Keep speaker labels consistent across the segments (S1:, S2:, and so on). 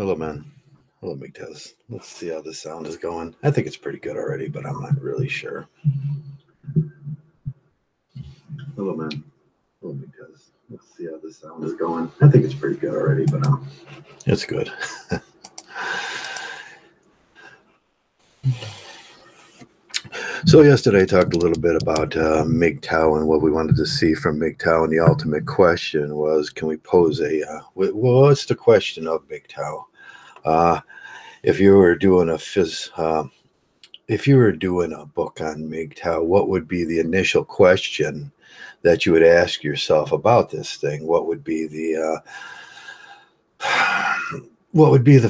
S1: Hello, man. Hello, Mgtows. Let's see how this sound is going. I think it's pretty good already, but I'm not really sure. Hello, man. Hello, Mgtows. Let's see how this sound is going. I think it's pretty good already, but it's good. So yesterday I talked a little bit about Mgtow and what we wanted to see from Mgtow, and the ultimate question was, can we pose a what's the question of Mgtow? If you were doing a book on Mgtow, what would be the initial question that you would ask yourself about this thing? What would be the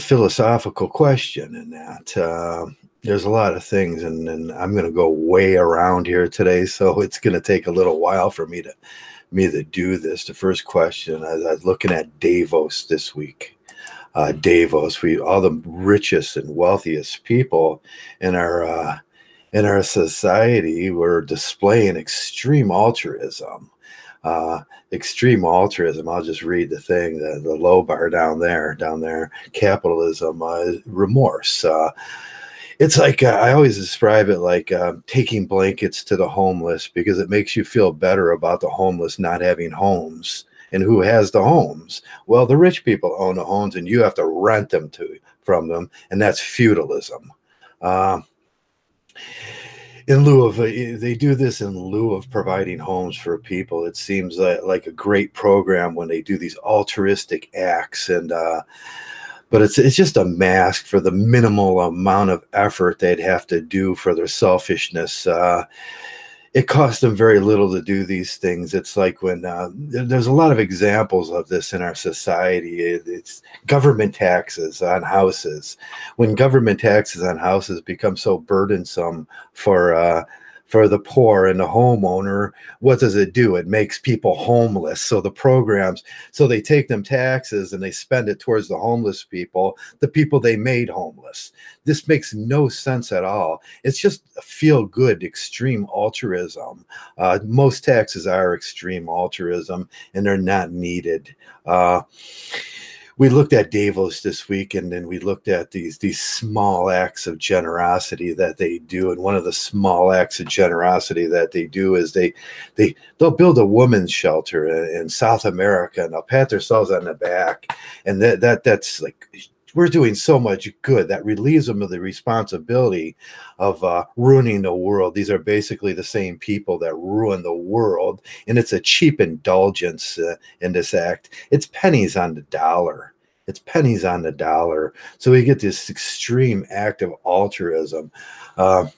S1: philosophical question in that? There's a lot of things, and I'm going to go way around here today, so it's going to take a little while for me to do this. The first question, I was looking at Davos this week. Davos, all the richest and wealthiest people in our society were displaying extreme altruism. Extreme altruism. I'll just read the thing, the low bar down there. Capitalism remorse. It's like I always describe it like taking blankets to the homeless, because it makes you feel better about the homeless not having homes. And who has the homes? Well, the rich people own the homes, and you have to rent them from them, and that's feudalism. In lieu of they do this in lieu of providing homes for people. It seems like a great program when they do these altruistic acts, and but it's just a mask for the minimal amount of effort they'd have to do for their selfishness. It costs them very little to do these things. It's like when there's a lot of examples of this in our society. It's government taxes on houses. When government taxes on houses become so burdensome for the poor and the homeowner, what does it do? It makes people homeless. So the programs, so they take them taxes and they spend it towards the homeless people, the people they made homeless. This makes no sense at all. It's just a feel-good extreme altruism. Most taxes are extreme altruism, and they're not needed. We looked at Davos this week, and then we looked at these small acts of generosity that they do. And one of the small acts of generosity that they do is they'll build a women's shelter in South America, and they'll pat themselves on the back. And that's like, we're doing so much good. That relieves them of the responsibility of ruining the world. These are basically the same people that ruin the world, and it's a cheap indulgence in this act. It's pennies on the dollar. It's pennies on the dollar. So we get this extreme act of altruism. I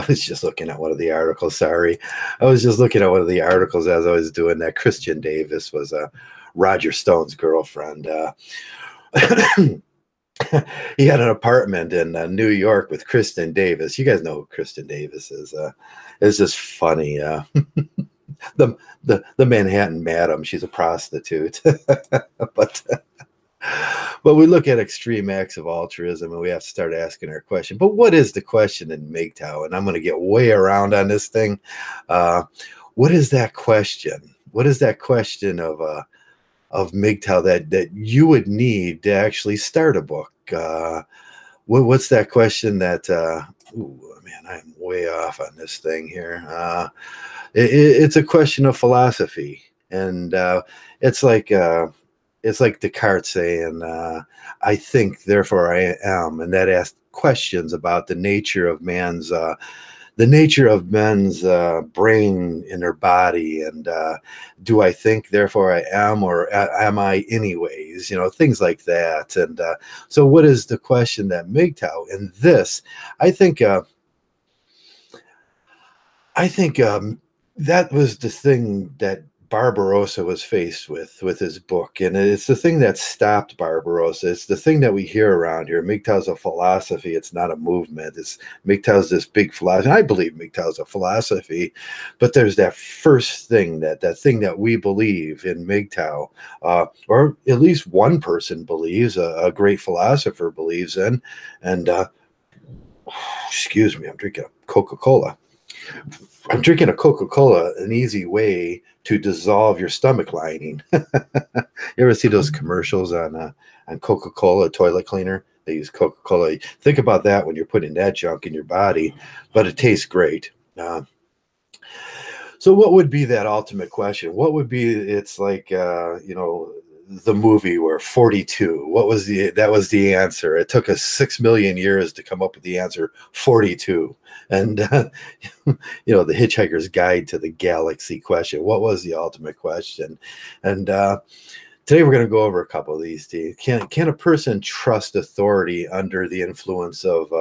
S1: was just looking at one of the articles. Sorry. I was just looking at one of the articles as I was doing that. Christian Davis was Roger Stone's girlfriend. He had an apartment in New York with Kristen Davis. You guys know who Kristen Davis is. It's just funny. The Manhattan Madam. She's a prostitute. But we look at extreme acts of altruism, and we have to start asking our question. But what is the question in Mgtow? And I'm going to get way around on this thing. What is that question? What is that question of Mgtow that you would need to actually start a book? What's that question that? Ooh, man, I'm way off on this thing here. It's a question of philosophy, and it's like Descartes saying, "I think, therefore I am," and that asks questions about the nature of men's brain in their body, and do I think, therefore I am, or am I anyways? Things like that. And so, what is the question that Mgtow? And this, I think that was the thing that Barbarossa was faced with his book, and it's the thing that stopped Barbarossa. It's the thing that we hear around here. Mgtow's a philosophy. It's not a movement. Mgtow's this big philosophy. I believe Mgtow's a philosophy, but there's that first thing, that thing that we believe in Mgtow, or at least one person believes, a great philosopher believes in. And excuse me, I'm drinking a Coca-Cola. I'm drinking a Coca-Cola, an easy way to dissolve your stomach lining. You ever see those commercials on Coca-Cola toilet cleaner? They use Coca-Cola. Think about that when you're putting that junk in your body, but it tastes great. So what would be that ultimate question? What would be, it's like, the movie where 42, that was the answer. It took us 6 million years to come up with the answer 42. And, the Hitchhiker's Guide to the Galaxy question. What was the ultimate question? And today we're going to go over a couple of these. Can a person trust authority under the influence of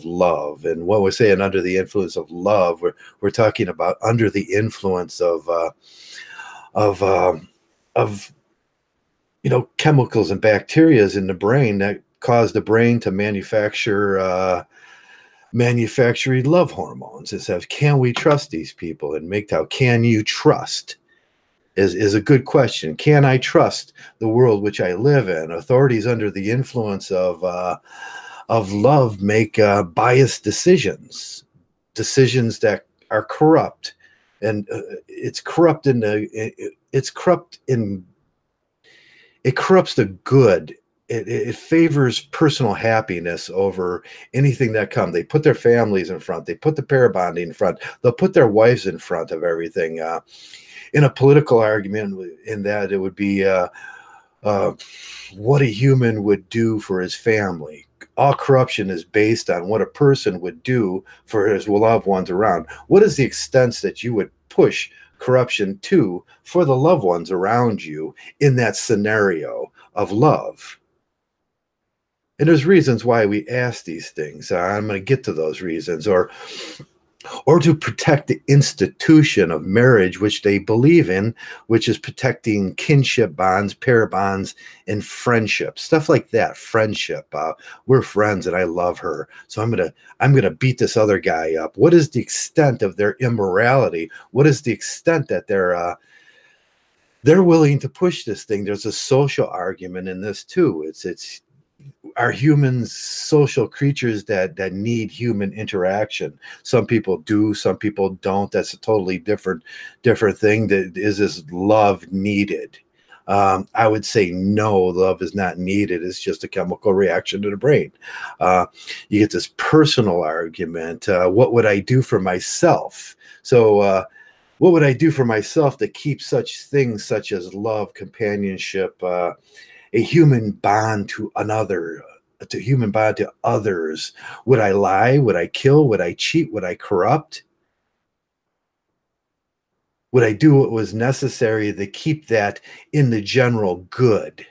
S1: love? And what we're saying under the influence of love, we're talking about under the influence of chemicals and bacteria in the brain that cause the brain to manufacture love hormones. It says, can we trust these people? And Mgtow, can you trust? Is a good question. Can I trust the world which I live in? Authorities under the influence of love make biased decisions that are corrupt, and it corrupts the good. It favors personal happiness over anything that comes. They put their families in front. They put the pair bonding in front. They'll put their wives in front of everything. In a political argument, in that it would be what a human would do for his family. All corruption is based on what a person would do for his loved ones around. What is the extent that you would push corruption to for the loved ones around you in that scenario of love? And there's reasons why we ask these things. I'm going to get to those reasons. Or to protect the institution of marriage, which they believe in, which is protecting kinship bonds, pair bonds, and friendship, stuff like that. Friendship. We're friends, and I love her, so I'm gonna beat this other guy up. What is the extent of their immorality? What is the extent that they're willing to push this thing? There's a social argument in this too. Are humans social creatures that need human interaction? Some people do, some people don't. That's a totally different thing. Is love needed? I would say no, love is not needed. It's just a chemical reaction to the brain. You get this personal argument. What would I do for myself? So what would I do for myself to keep such things such as love, companionship, a human bond to another, human bond to others? Would I lie? Would I kill? Would I cheat? Would I corrupt? Would I do what was necessary to keep that in the general good?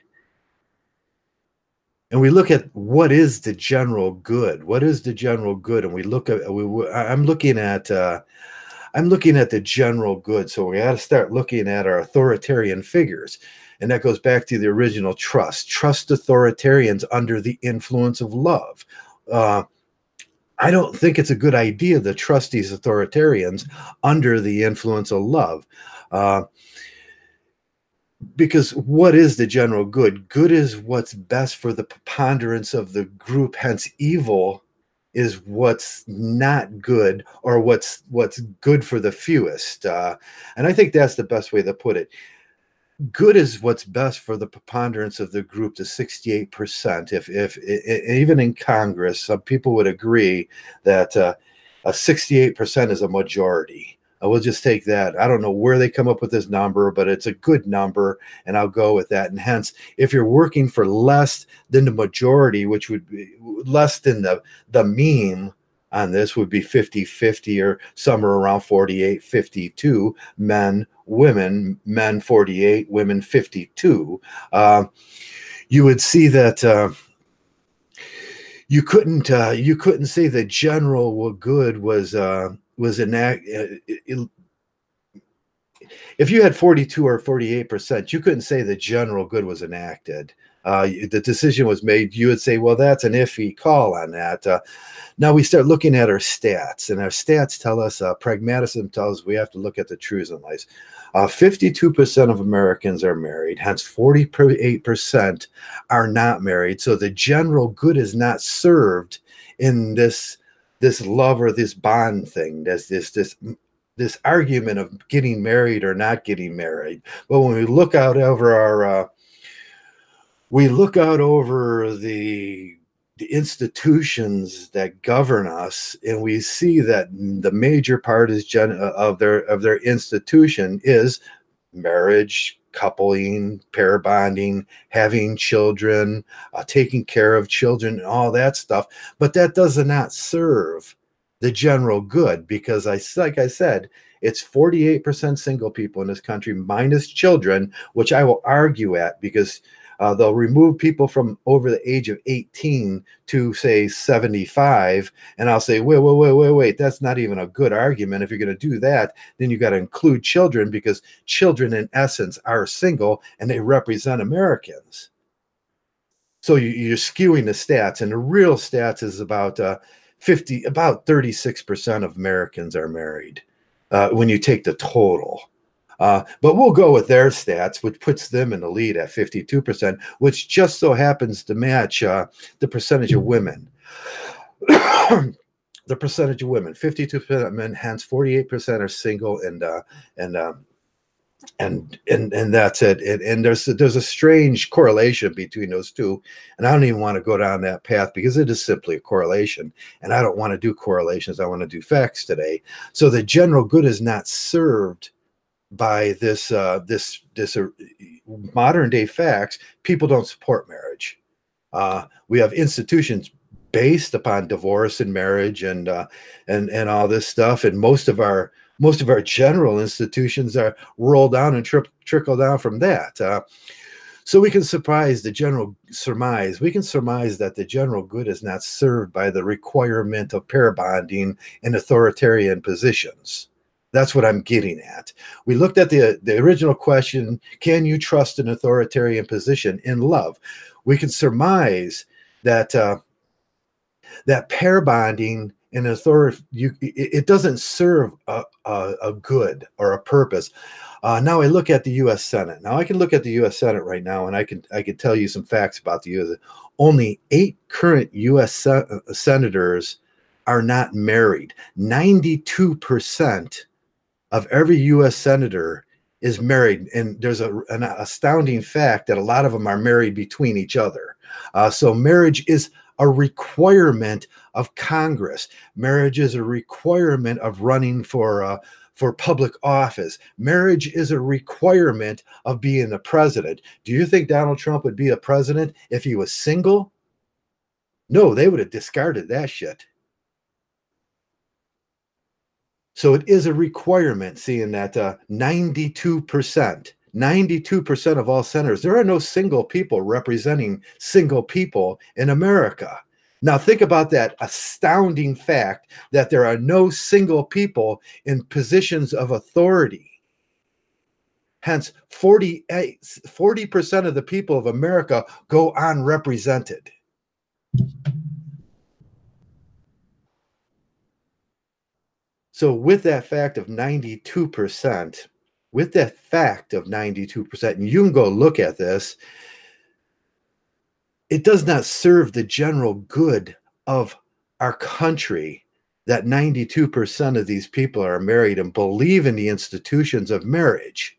S1: And we look at what is the general good? What is the general good? And we look at, I'm looking at the general good. So we got to start looking at our authoritarian figures. And that goes back to the original trust. Trust authoritarians under the influence of love. I don't think it's a good idea to trust these authoritarians under the influence of love. Because what is the general good? Good is what's best for the preponderance of the group. Hence, evil is what's not good, or what's good for the fewest. And I think that's the best way to put it. Good is what's best for the preponderance of the group, the 68%. If even in Congress, some people would agree that a 68% is a majority. I will just take that. I don't know where they come up with this number, but it's a good number, and I'll go with that. And hence, if you're working for less than the majority, which would be less than the mean on this would be 50-50, or somewhere around 48-52, men, women, men 48, women 52. You would see that you couldn't say the general good was if you had 42 or 48%, you couldn't say the general good was enacted. The decision was made. You would say, well, that's an iffy call on that. Now we start looking at our stats, and our stats tell us, pragmatism tells us we have to look at the truths in life. 52% of Americans are married, hence 48% are not married. So the general good is not served in this this love or this bond thing. There's this argument of getting married or not getting married. But when we look out over the institutions that govern us, and we see that the major part of their institution is marriage, coupling, pair bonding, having children, taking care of children, all that stuff. But that does not serve the general good, because like I said, it's 48% single people in this country minus children, which I will argue at, because they'll remove people from over the age of 18 to, say, 75. And I'll say, wait, that's not even a good argument. If you're going to do that, then you got to include children, because children in essence are single and they represent Americans. So you're skewing the stats, and the real stats is about 36% of Americans are married when you take the total. But we'll go with their stats, which puts them in the lead at 52%, which just so happens to match the percentage of women. The percentage of women, 52% of men, hence 48% are single, and that's it. And there's a strange correlation between those two, and I don't even want to go down that path, because it is simply a correlation, and I don't want to do correlations. I want to do facts today. So the general good is not served by this modern day facts. People don't support marriage. We have institutions based upon divorce and marriage and all this stuff, and most of our general institutions are rolled down and trickle down from that. So we can surmise that the general good is not served by the requirement of pair bonding in authoritarian positions. That's what I'm getting at. We looked at the original question: can you trust an authoritarian position in love? We can surmise that that pair bonding in authority, it doesn't serve a good or a purpose. Now I look at the U.S. Senate. Now I can look at the U.S. Senate right now, and I can tell you some facts about the U.S. Only 8 current U.S. senators are not married. 92% of every U.S. senator is married, and there's an astounding fact that a lot of them are married between each other. So marriage is a requirement of Congress. Marriage is a requirement of running for public office. Marriage is a requirement of being the president. Do you think Donald Trump would be a president if he was single? No, they would have discarded that shit. So it is a requirement, seeing that 92% of all senators, there are no single people representing single people in America. Now think about that astounding fact that there are no single people in positions of authority. Hence, 40% of the people of America go unrepresented. So with that fact of 92%, and you can go look at this, it does not serve the general good of our country that 92% of these people are married and believe in the institutions of marriage.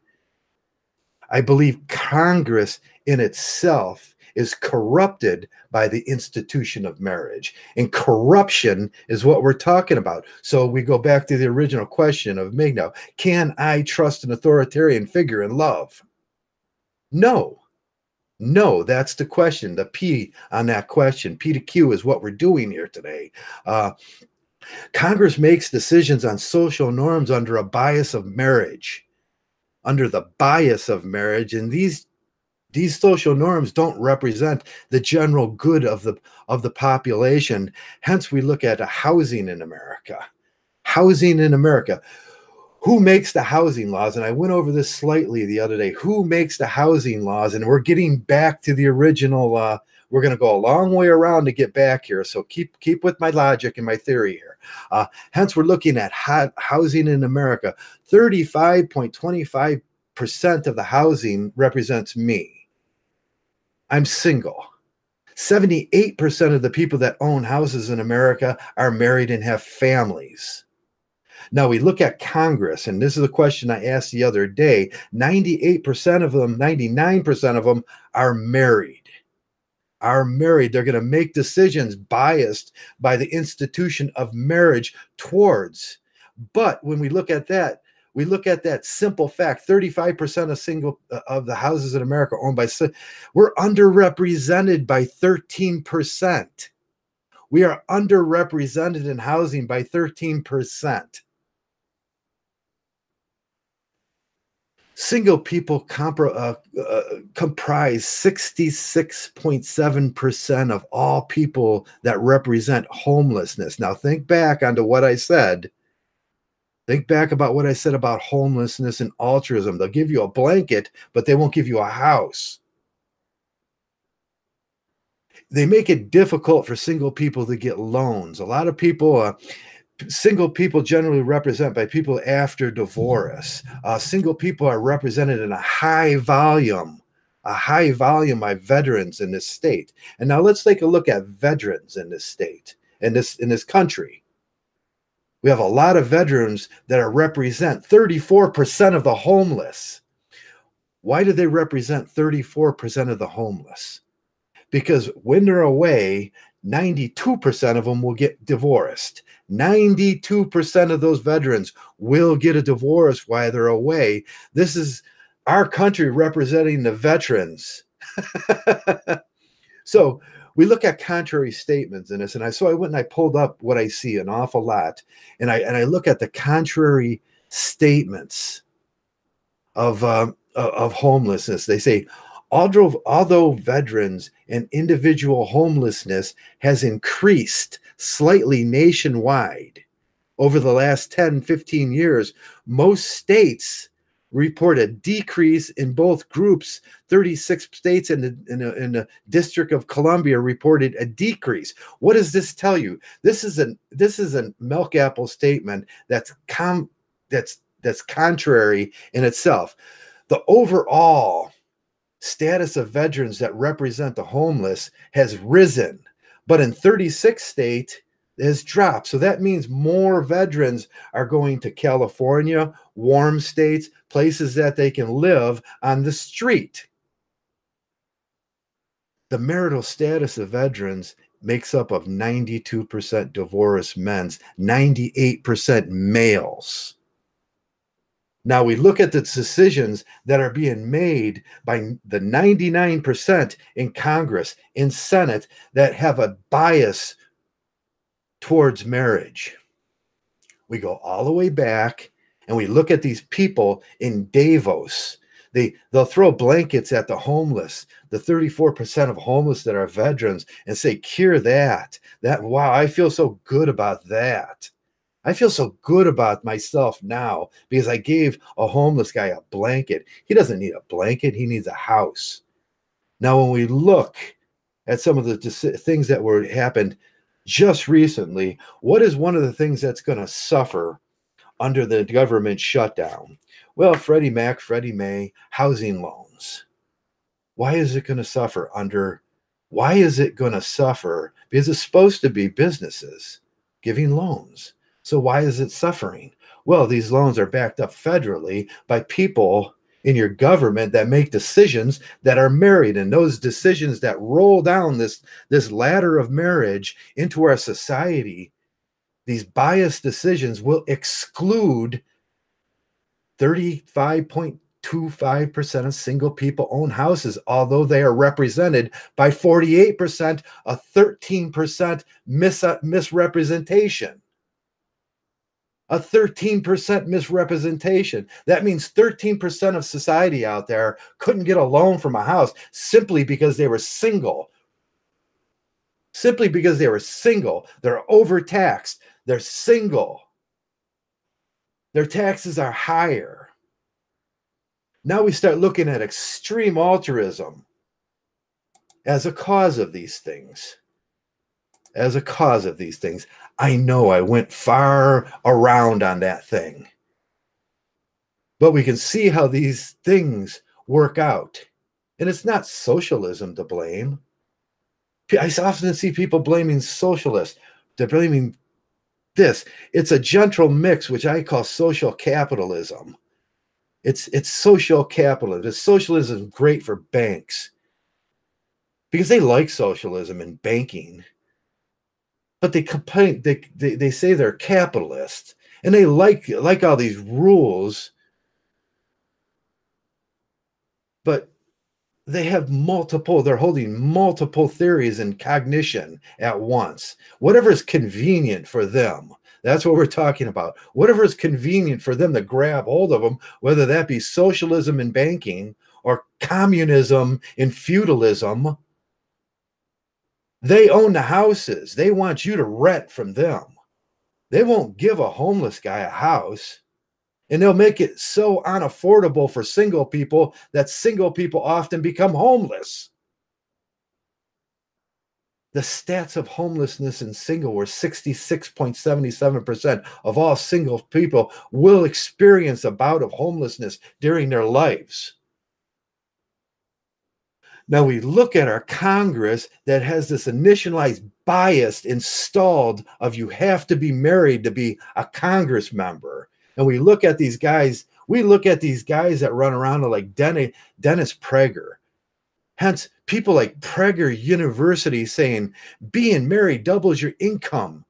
S1: I believe Congress in itself is corrupted by the institution of marriage, and corruption is what we're talking about. So we go back to the original question of Mgtow: can I trust an authoritarian figure in love? No, that's the question. The P on that question, P to Q, is what we're doing here today. Congress makes decisions on social norms under a bias of marriage, and these social norms don't represent the general good of the population. Hence, we look at housing in America. Who makes the housing laws? And I went over this slightly the other day. Who makes the housing laws? And we're getting back to the original. We're going to go a long way around to get back here. So keep with my logic and my theory here. Hence, we're looking at housing in America. 35.25% of the housing represents me. I'm single. 78% of the people that own houses in America are married and have families. Now we look at Congress, and this is a question I asked the other day. 98% of them, 99% of them are married. Are married. They're going to make decisions biased by the institution of marriage towards. But when we look at that, we look at that simple fact: 35% of the houses in America owned by, we're underrepresented by 13%. We are underrepresented in housing by 13%. Single people comprise 66.7% of all people that represent homelessness. Now think back onto what I said. Think back about what I said about homelessness and altruism. They'll give you a blanket, but they won't give you a house. They make it difficult for single people to get loans. A lot of people, single people generally represent by people after divorce. Single people are represented in a high volume by veterans in this state. And now let's take a look at veterans in this state, in this country. We have a lot of veterans that represent 34% of the homeless. Why do they represent 34% of the homeless? Because when they're away, 92% of them will get divorced. 92% of those veterans will get a divorce while they're away. This is our country representing the veterans. So we look at contrary statements in this, and I went and I pulled up what I see an awful lot, and I look at the contrary statements of homelessness. They say, although veterans and individual homelessness has increased slightly nationwide over the last 10, 15 years, most states report a decrease in both groups. 36 states in the District of Columbia reported a decrease. What does this tell you? This is a milk apple statement that's contrary in itself. The overall status of veterans that represent the homeless has risen, but in 36 states it has dropped. So that means more veterans are going to California, warm states, places that they can live on the street. The marital status of veterans makes up of 92% divorced men, 98% males. Now we look at the decisions that are being made by the 99% in Congress, in Senate, that have a bias towards marriage. We go all the way back and we look at these people in Davos. They'll throw blankets at the homeless, the 34% of homeless that are veterans, and say, cure that. Wow, I feel so good about that. I feel so good about myself now because I gave a homeless guy a blanket. He doesn't need a blanket. He needs a house. Now, when we look at some of the things that happened just recently, what is one of the things that's going to suffer under the government shutdown? Well, Freddie Mac, Freddie May, housing loans. Why is it going to suffer under? Why is it going to suffer? Because it's supposed to be businesses giving loans. So why is it suffering? Well, these loans are backed up federally by people in your government that make decisions that are married, and those decisions that roll down this ladder of marriage into our society, these biased decisions will exclude 35.25% of single people own houses, although they are represented by 48%, a 13% misrepresentation. A 13% misrepresentation. That means 13% of society out there couldn't get a loan from a house simply because they were single. Simply because they were single. They're overtaxed. They're single. Their taxes are higher. Now we start looking at extreme altruism as a cause of these things. As a cause of these things. I know I went far around on that thing. But we can see how these things work out. And it's not socialism to blame. I often see people blaming socialists. They're blaming this. It's a gentle mix, which I call social capitalism. It's social capitalism. Socialism is great for banks because they like socialism and banking, but they complain. They say they're capitalists and they like all these rules, but they have multiple, they're holding multiple theories and cognition at once. Whatever is convenient for them, that's what we're talking about. Whatever is convenient for them to grab hold of them, whether that be socialism in banking or communism in feudalism, they own the houses. They want you to rent from them. They won't give a homeless guy a house. And they'll make it so unaffordable for single people that single people often become homeless. The stats of homelessness in single were 66.77% of all single people will experience a bout of homelessness during their lives. Now we look at our Congress that has this initialized bias installed of you have to be married to be a Congress member. And we look at these guys that run around like Dennis Prager. Hence, people like Prager University saying being married doubles your income.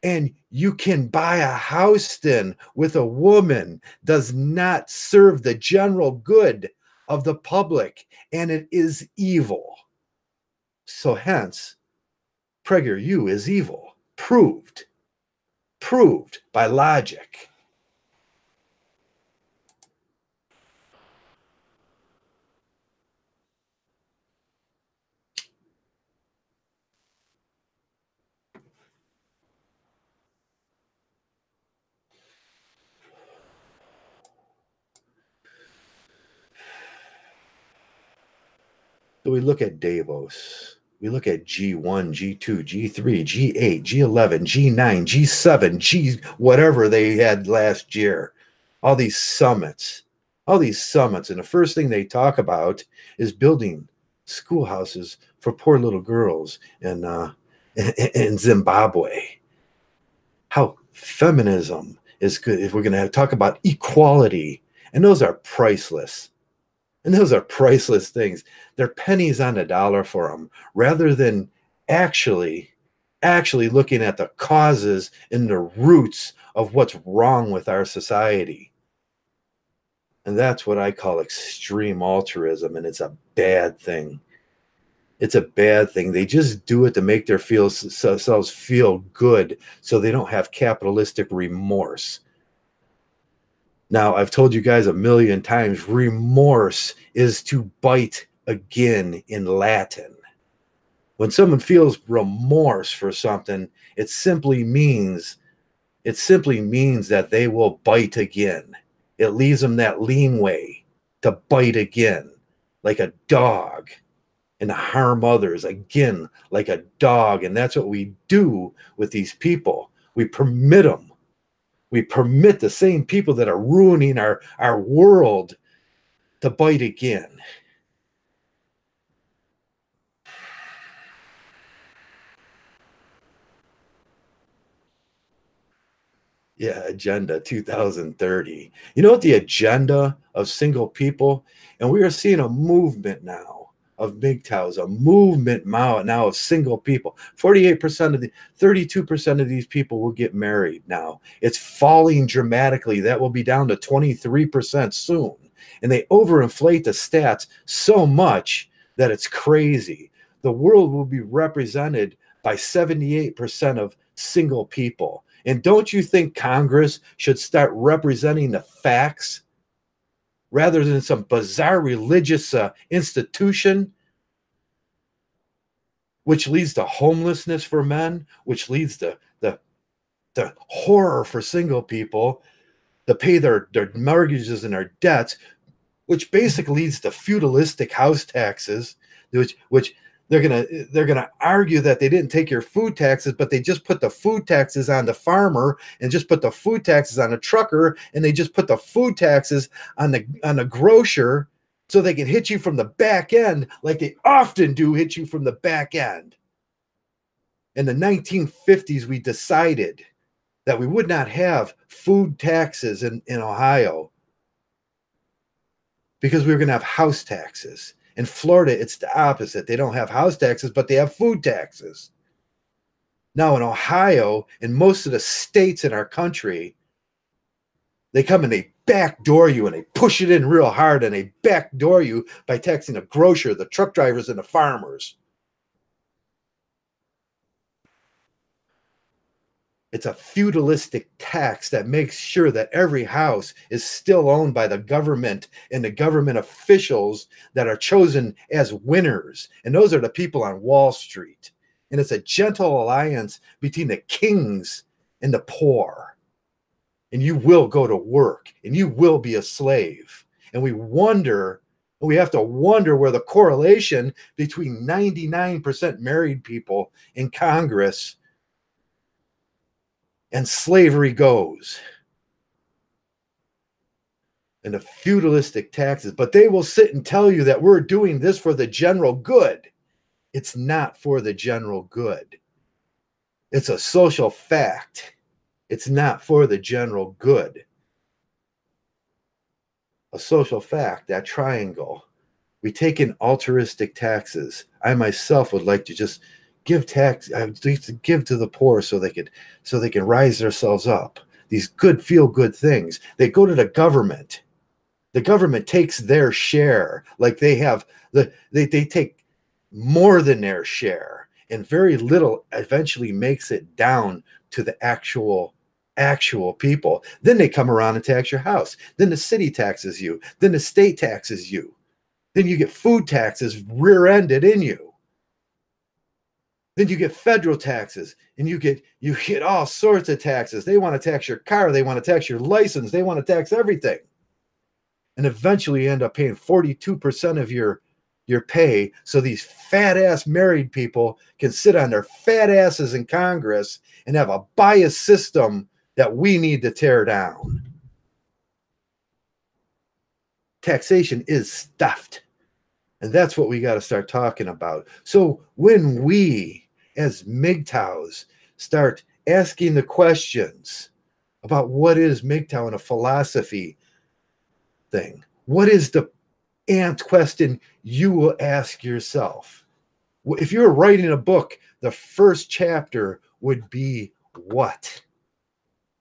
S1: And you can buy a house then with a woman does not serve the general good of the public, and it is evil. So hence, PragerU is evil. Proved by logic. So we look at Davos. We look at G1, G2, G3, G8, G11, G9, G7, G whatever they had last year. All these summits. And the first thing they talk about is building schoolhouses for poor little girls in Zimbabwe. How feminism is good. If we're going to talk about equality, and those are priceless. And those are priceless things. They're pennies on the dollar for them, rather than actually looking at the causes and the roots of what's wrong with our society. And that's what I call extreme altruism, and it's a bad thing. It's a bad thing. They just do it to make themselves feel good so they don't have capitalistic remorse. Now, I've told you guys a million times, remorse is to bite again in Latin. When someone feels remorse for something, it simply means that they will bite again. It leaves them that leeway to bite again, like a dog, and to harm others again, like a dog. And that's what we do with these people. We permit them. We permit the same people that are ruining our world to bite again. Yeah, Agenda 2030. You know what the agenda of single people? And we are seeing a movement now of Mgtows, a movement now of single people. 32% of these people will get married now. It's falling dramatically. That will be down to 23% soon. And they overinflate the stats so much that it's crazy. The world will be represented by 78% of single people. And don't you think Congress should start representing the facts rather than some bizarre religious institution, which leads to homelessness for men, which leads to the horror for single people to pay their mortgages and their debts, which basically leads to feudalistic house taxes, which they're gonna argue that they didn't take your food taxes, but they just put the food taxes on the farmer and just put the food taxes on the trucker, and they just put the food taxes on the grocer, so they can hit you from the back end, like they often do hit you from the back end. In the 1950s, we decided that we would not have food taxes in Ohio because we were going to have house taxes. In Florida, it's the opposite. They don't have house taxes, but they have food taxes. Now in Ohio, and most of the states in our country, they come and they backdoor you and they push it in real hard and they backdoor you by taxing the grocer, the truck drivers, and the farmers. It's a feudalistic tax that makes sure that every house is still owned by the government and the government officials that are chosen as winners. And those are the people on Wall Street. And it's a gentle alliance between the kings and the poor. And you will go to work and you will be a slave. And we have to wonder where the correlation between 99% married people in Congress and slavery goes. And the feudalistic taxes, but they will sit and tell you that we're doing this for the general good. It's not for the general good. It's a social fact. It's not for the general good. A social fact, that triangle. We take in altruistic taxes. I myself would like to just give give to the poor so they can rise themselves up. These good feel-good things. They go to the government. The government takes their share, like they take more than their share, and very little eventually makes it down to the actual people. Then they come around and tax your house. Then the city taxes you. Then the state taxes you. Then you get food taxes rear-ended in you. Then you get federal taxes, and you get all sorts of taxes. They want to tax your car. They want to tax your license. They want to tax everything. And eventually you end up paying 42% of your pay, so these fat-ass married people can sit on their fat asses in Congress and have a biased system that we need to tear down. Taxation is stuffed. And that's what we got to start talking about. So when we, as Mgtows, start asking the questions about what is Mgtow and a philosophy thing, what is the ant question you will ask yourself? If you're writing a book, the first chapter would be what?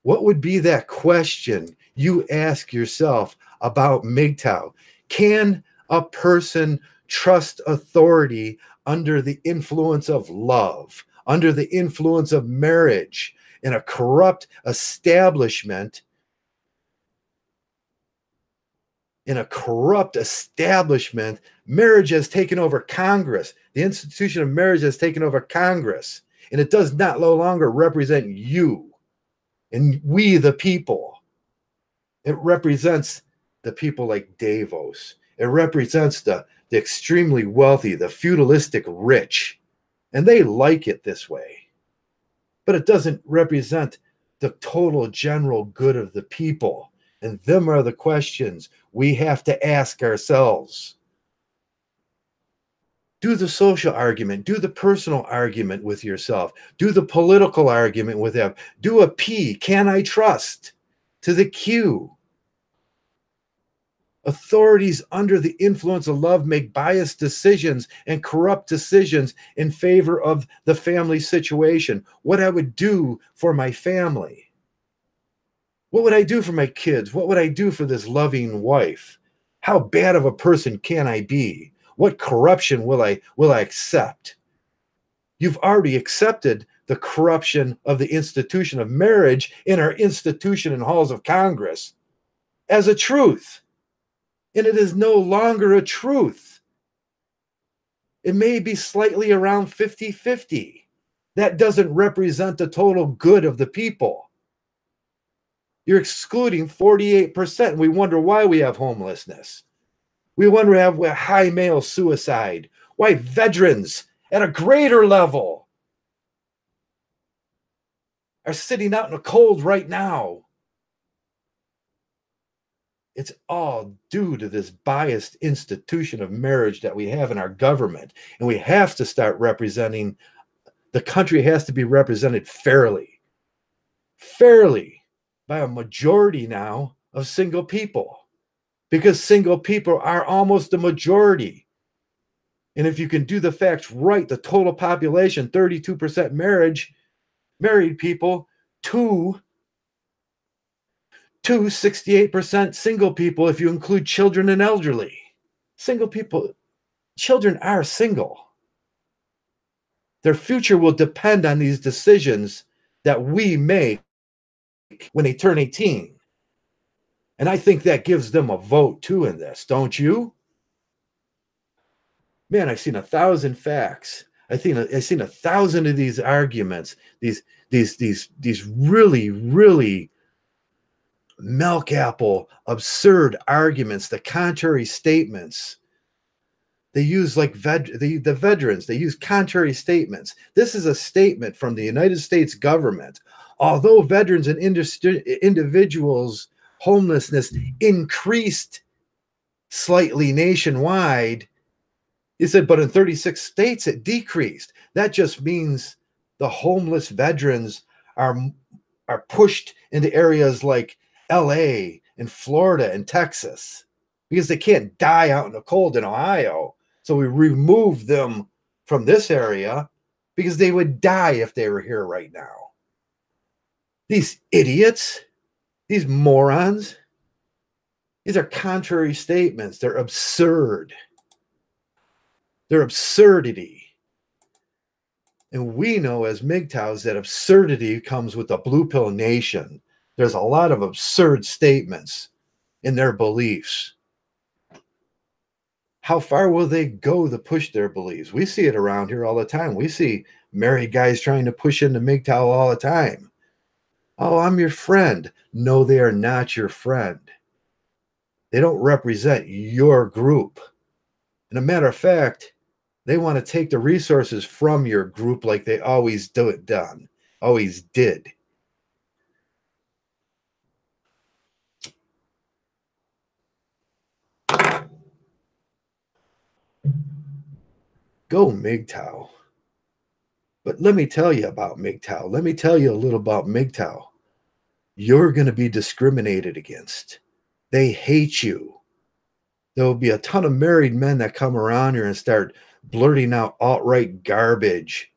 S1: What would be that question you ask yourself about Mgtow? Can a person trust authority under the influence of love, under the influence of marriage, in a corrupt establishment? In a corrupt establishment, marriage has taken over Congress. The institution of marriage has taken over Congress, and it does not no longer represent you and we, the people. It represents the people like Davos. It represents the extremely wealthy, the feudalistic rich, and they like it this way. But it doesn't represent the total general good of the people. And them are the questions we have to ask ourselves. Do the social argument. Do the personal argument with yourself. Do the political argument with them. Do a P, can I trust? To the Q. Authorities under the influence of love make biased decisions and corrupt decisions in favor of the family situation. What I would do for my family. What would I do for my kids? What would I do for this loving wife? How bad of a person can I be? What corruption will I accept? You've already accepted the corruption of the institution of marriage in our institution and halls of Congress as a truth. And it is no longer a truth. It may be slightly around 50-50. That doesn't represent the total good of the people. You're excluding 48%. We wonder why we have homelessness. We wonder why we have high male suicide. Why veterans at a greater level are sitting out in the cold right now. It's all due to this biased institution of marriage that we have in our government. And we have to start representing, the country has to be represented fairly by a majority now of single people, because single people are almost the majority. And if you can do the facts right, the total population, 32% married people, to 68% single people if you include children and elderly. Single people, children are single. Their future will depend on these decisions that we make when they turn 18. And I think that gives them a vote too in this, don't you? Man, I've seen 1,000 facts. I've seen 1,000 of these arguments, these really, really milk apple, absurd arguments, the contrary statements. They use like the veterans, they use contrary statements. This is a statement from the United States government. Although veterans and individuals' homelessness increased slightly nationwide, he said, but in 36 states it decreased. That just means the homeless veterans are pushed into areas like LA and Florida and Texas because they can't die out in the cold in Ohio. So we remove them from this area because they would die if they were here right now. These idiots, these morons, these are contrary statements. They're absurd. They're absurdity. And we know as Mgtows that absurdity comes with the blue pill nation. There's a lot of absurd statements in their beliefs. How far will they go to push their beliefs? We see it around here all the time. We see married guys trying to push into Mgtow all the time. Oh, I'm your friend. No, they are not your friend. They don't represent your group. And a matter of fact, they want to take the resources from your group like they always always did. Go Mgtow. But let me tell you about Mgtow. Let me tell you a little about Mgtow. You're going to be discriminated against. They hate you. There will be a ton of married men that come around here and start blurting out alt-right garbage,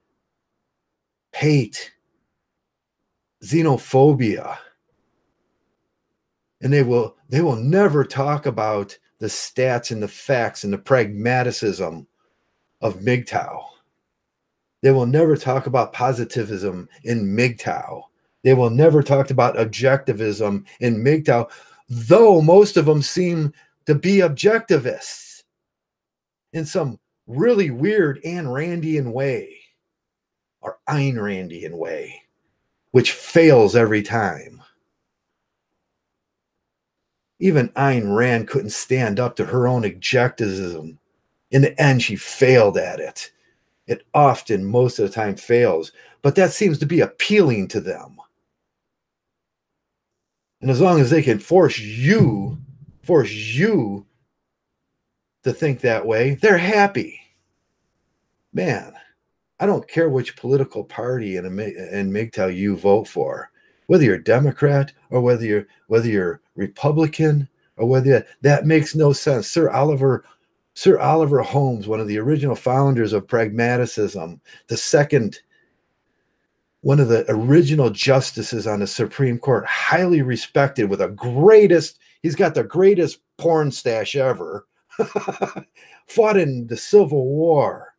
S1: hate, xenophobia. And they will never talk about the stats and the facts and the pragmaticism of Mgtow. They will never talk about positivism in Mgtow. They will never talk about objectivism in Mgtow, though most of them seem to be objectivists in some really weird Ayn Randian way, or Ayn Randian way, which fails every time. Even Ayn Rand couldn't stand up to her own objectivism. In the end, she failed at it. It often, most of the time, fails, but that seems to be appealing to them. And as long as they can force you to think that way, they're happy. Man, I don't care which political party in Mgtow you vote for, whether you're Democrat or whether you're Republican or whether that makes no sense. Sir Oliver Holmes, one of the original founders of pragmatism, one of the original justices on the Supreme Court, highly respected with he's got the greatest porn stash ever, fought in the Civil War.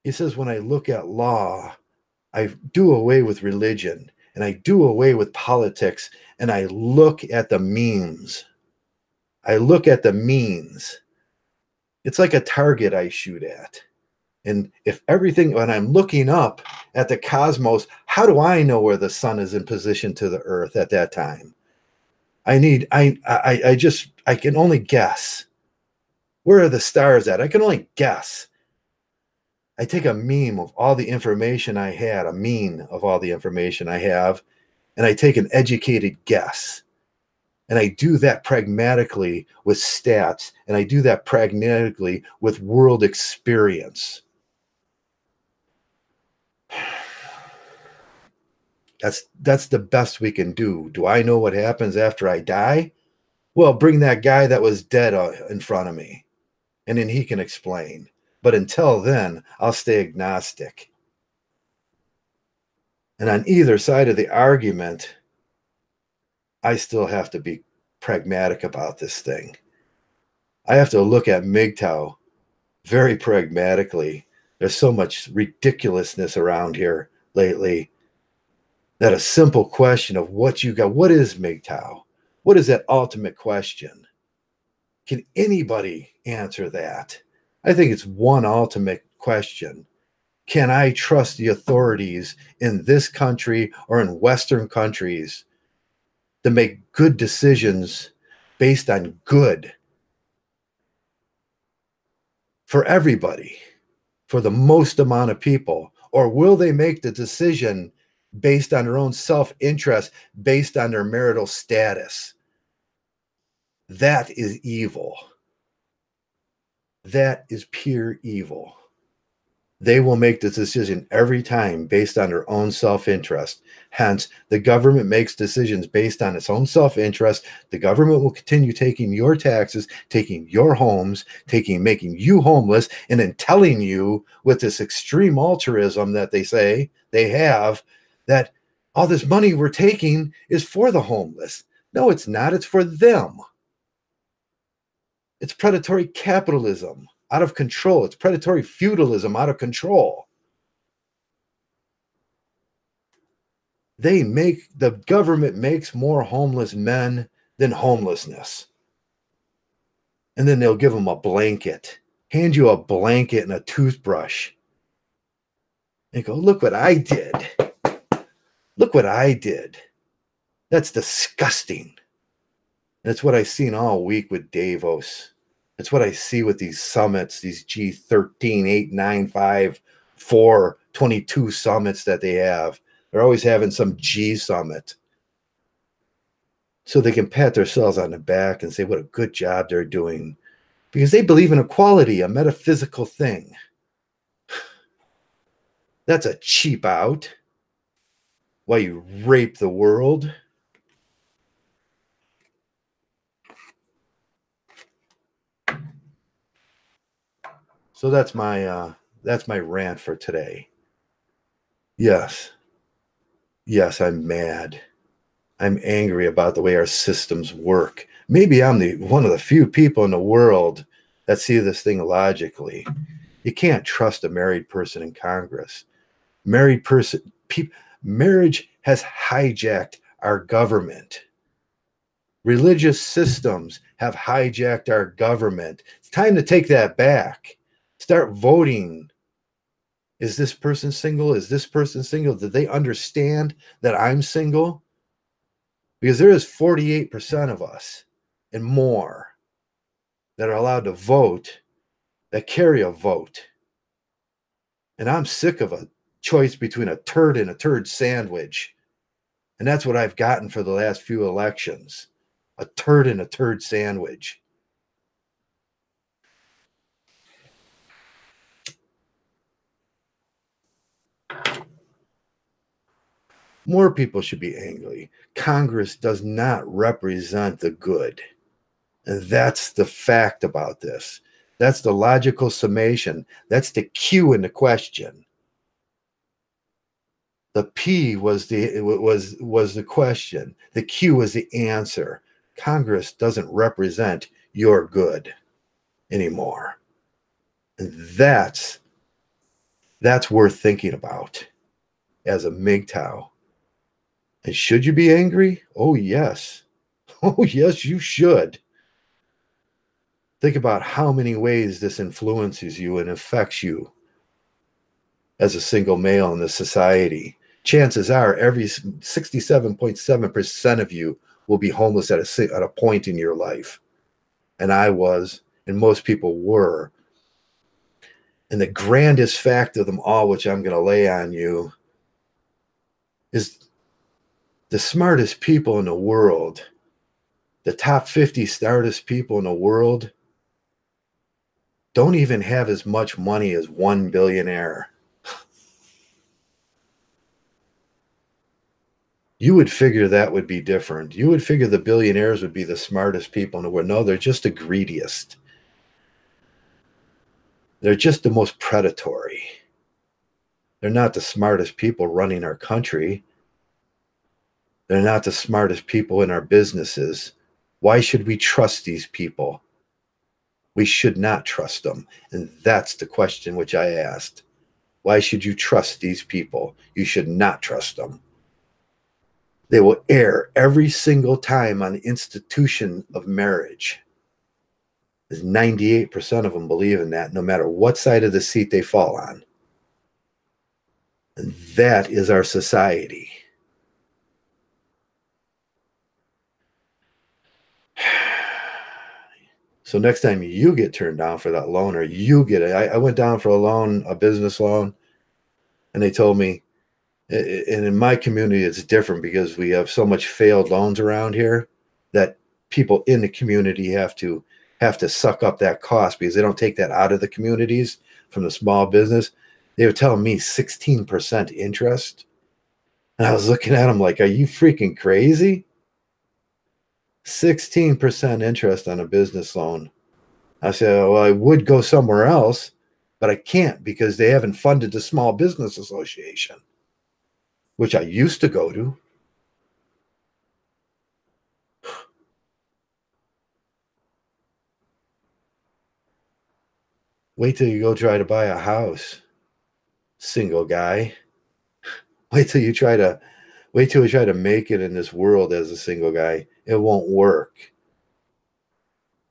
S1: He says, when I look at law, I do away with religion and I do away with politics and I look at the means. It's like a target I shoot at. And when I'm looking up at the cosmos, how do I know where the sun is in position to the earth at that time? I can only guess. Where are the stars at? I can only guess. I take a mean of all the information I have, and I take an educated guess. And I do that pragmatically with stats, and I do that pragmatically with world experience. That's the best we can do. Do I know what happens after I die? Well, bring that guy that was dead in front of me, and then he can explain. But until then, I'll stay agnostic. And on either side of the argument, I still have to be pragmatic about this thing. I have to look at Mgtow very pragmatically. There's so much ridiculousness around here lately that a simple question of what you got, what is Mgtow? What is that ultimate question? Can anybody answer that? I think it's one ultimate question. Can I trust the authorities in this country or in Western countries to make good decisions based on good for everybody, for the most amount of people? Or will they make the decision based on their own self-interest, based on their marital status? That is evil. That is pure evil. They will make the decision every time based on their own self-interest. Hence, the government makes decisions based on its own self-interest. The government will continue taking your taxes, taking your homes, making you homeless, and then telling you with this extreme altruism that they say they have, that all this money we're taking is for the homeless. No, it's not. It's for them. It's predatory capitalism out of control. It's predatory feudalism out of control. The government makes more homeless men than homelessness. And then they'll give them a blanket, hand you a blanket and a toothbrush. And go, look what I did. Look what I did. That's disgusting. That's what I've seen all week with Davos. That's what I see with these summits, these G13, 8, 9, 5, 4, 22 summits that they have. They're always having some G summit. So they can pat themselves on the back and say what a good job they're doing. Because they believe in equality, a metaphysical thing. That's a cheap out. While you rape the world. So that's my rant for today. Yes, I'm mad. I'm angry about the way our systems work. Maybe I'm one of the few people in the world that see this thing logically. You can't trust a married person in Congress. Marriage has hijacked our government. Religious systems have hijacked our government. It's time to take that back. Start voting. Is this person single? Is this person single? Do they understand that I'm single? Because there is 48% of us and more that are allowed to vote, that carry a vote. And I'm sick of a choice between a turd and a turd sandwich. And that's what I've gotten for the last few elections. A turd and a turd sandwich. More people should be angry. Congress does not represent the good. And that's the fact about this. That's the logical summation. That's the Q in the question. The P was the question. The Q was the answer. Congress doesn't represent your good anymore. And that's worth thinking about as a Mgtow. And should you be angry? Oh, yes. Oh, yes, you should. Think about how many ways this influences you and affects you as a single male in this society. Chances are every 67.7% of you will be homeless at a point in your life. And I was, and most people were. And the grandest fact of them all, which I'm going to lay on you, is The smartest people in the world, the top 50 smartest people in the world, don't even have as much money as one billionaire. You would figure that would be different. You would figure the billionaires would be the smartest people in the world. No, they're just the greediest. They're just the most predatory. They're not the smartest people running our country. They're not the smartest people in our businesses. Why should we trust these people? We should not trust them. And that's the question which I asked. Why should you trust these people? You should not trust them. They will err every single time on the institution of marriage. 98% of them believe in that, no matter what side of the seat they fall on. And that is our society. So next time you get turned down for that loan, or you get it. I went down for a loan, a business loan, and they told me, and in my community, it's different because we have so much failed loans around here that people in the community have to suck up that cost because they don't take that out of the communities from the small business. They were telling me 16% interest. And I was looking at them like, are you freaking crazy? 16% interest on a business loan. I said, well, I would go somewhere else, but I can't because they haven't funded the Small Business Association, which I used to go to. Wait till you go try to buy a house, single guy. Wait till you try to make it in this world as a single guy. It won't work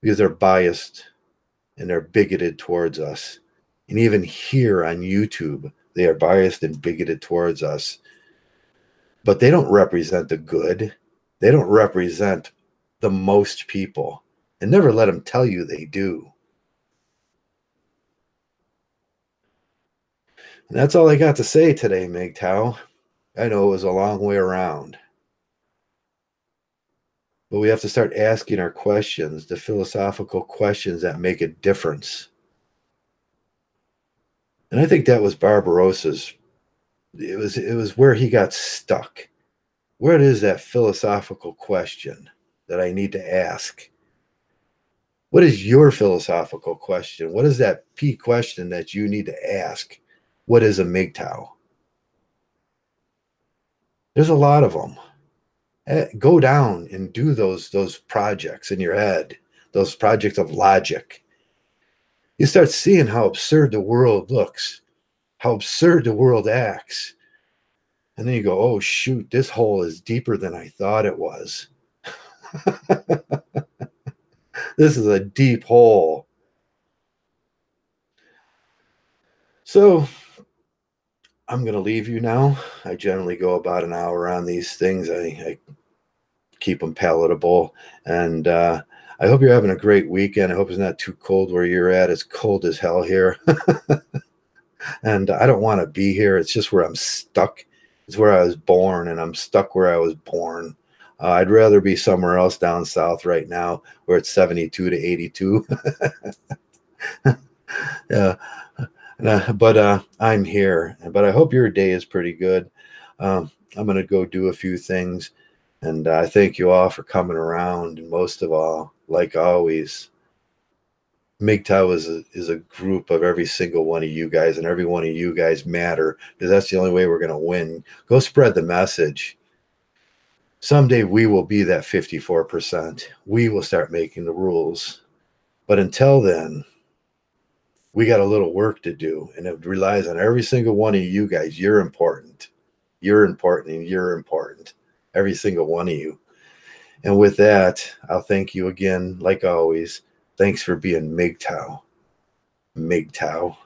S1: because they're biased and they're bigoted towards us. And even here on YouTube, they are biased and bigoted towards us. But they don't represent the good. They don't represent the most people. And never let them tell you they do. And that's all I got to say today, Mgtow. I know it was a long way around. But we have to start asking our questions, the philosophical questions that make a difference. And I think that was Barbarossa's. It was where he got stuck. Where is that philosophical question that I need to ask? What is your philosophical question? What is that P question that you need to ask? What is a Mgtow? There's a lot of them. Go down and do those projects in your head, those projects of logic. You start seeing how absurd the world looks, how absurd the world acts. And then you go, oh, shoot, this hole is deeper than I thought it was. This is a deep hole. So I'm going to leave you now. I generally go about an hour on these things. I keep them palatable. And I hope you're having a great weekend. I hope it's not too cold where you're at. It's cold as hell here. And I don't want to be here. It's just where I'm stuck. It's where I was born, and I'm stuck where I was born. I'd rather be somewhere else down south right now where it's 72 to 82. Yeah. But I'm here. But I hope your day is pretty good. I'm going to go do a few things. And I thank you all for coming around. And most of all, like always, Mgtow is a group of every single one of you guys, and every one of you guys matter, because that's the only way we're going to win. Go spread the message. Someday we will be that 54%. We will start making the rules. But until then, we got a little work to do, and it relies on every single one of you guys. You're important. You're important, and you're important. Every single one of you. And with that, I'll thank you again, like always. Thanks for being Mgtow. Mgtow.